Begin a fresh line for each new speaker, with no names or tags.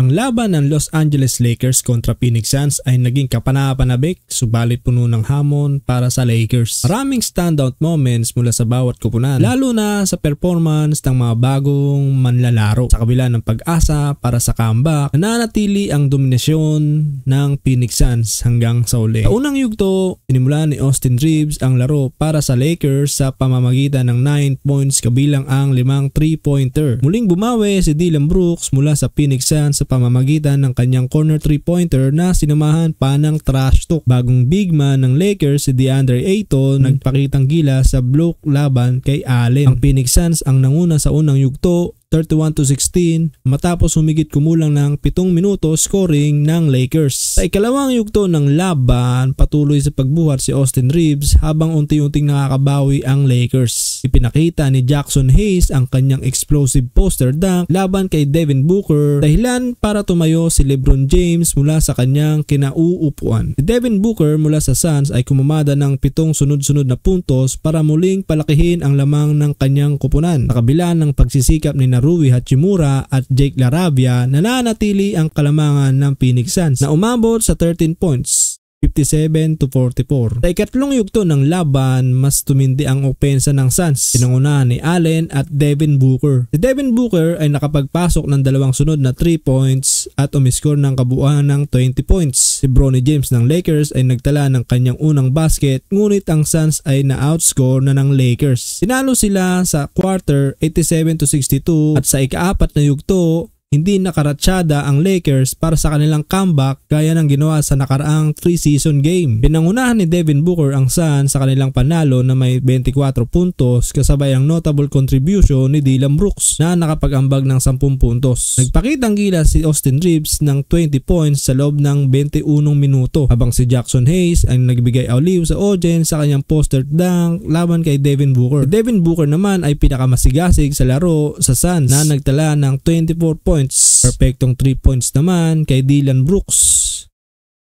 Ang laban ng Los Angeles Lakers kontra Phoenix Suns ay naging kapanapanabik subalit puno ng hamon para sa Lakers. Maraming standout moments mula sa bawat kupunan, lalo na sa performance ng mga bagong manlalaro. Sa kabila ng pag-asa para sa comeback, nananatili ang dominasyon ng Phoenix Suns hanggang sa uli. Sa unang yugto, inimula ni Austin Reeves ang laro para sa Lakers sa pamamagitan ng 9 points kabilang ang 5 3-pointer. Muling bumawi si Dillon Brooks mula sa Phoenix Suns sa pamamagitan ng kanyang corner 3-pointer na sinamahan pa ng trash talk. Bagong big man ng Lakers si DeAndre Ayton nagpakitang gila sa block laban kay Allen. Ang Phoenix Suns ang nanguna sa unang yugto 31-16 matapos humigit kumulang ng 7 minuto scoring ng Lakers. Sa ikalawang yugto ng laban, patuloy sa pagbuhat si Austin Reeves habang unti-unting nakakabawi ang Lakers. Ipinakita ni Jackson Hayes ang kanyang explosive poster dunk laban kay Devin Booker, dahilan para tumayo si LeBron James mula sa kanyang kinauupuan. Si Devin Booker mula sa Suns ay kumamada ng 7 sunod-sunod na puntos para muling palakihin ang lamang ng kanyang kupunan. Sa kabila ng pagsisikap ni Rui Hachimura at Jake LaRavia, nananatili ang kalamangan ng Phoenix Suns na umabot sa 13 points, 57-44. Sa ikatlong yugto ng laban, mas tumindi ang opensa ng Suns. Pinangunahan ni Allen at Devin Booker. Si Devin Booker ay nakapagpasok ng 2 sunod na 3 points at umiscore ng kabuuan ng 20 points. Si Bronny James ng Lakers ay nagtala ng kanyang unang basket, ngunit ang Suns ay na-outscore na ng Lakers. Tinalo sila sa quarter 87-62 at sa ikaapat na yugto, hindi nakaratsyada ang Lakers para sa kanilang comeback gaya ng ginawa sa nakaraang preseason game. Pinangunahan ni Devin Booker ang Suns sa kanilang panalo na may 24 puntos kasabay ang notable contribution ni Dillon Brooks na nakapag-ambag ng 10 puntos. Nagpakitang gila si Austin Reeves ng 20 points sa loob ng 21 minuto habang si Jackson Hayes ang nagbigay olive sa audience sa kanyang poster dunk laban kay Devin Booker. Si Devin Booker naman ay pinakamasigasig sa laro sa Suns na nagtala ng 24 points. Perfectong 3 points naman kay Dillon Brooks.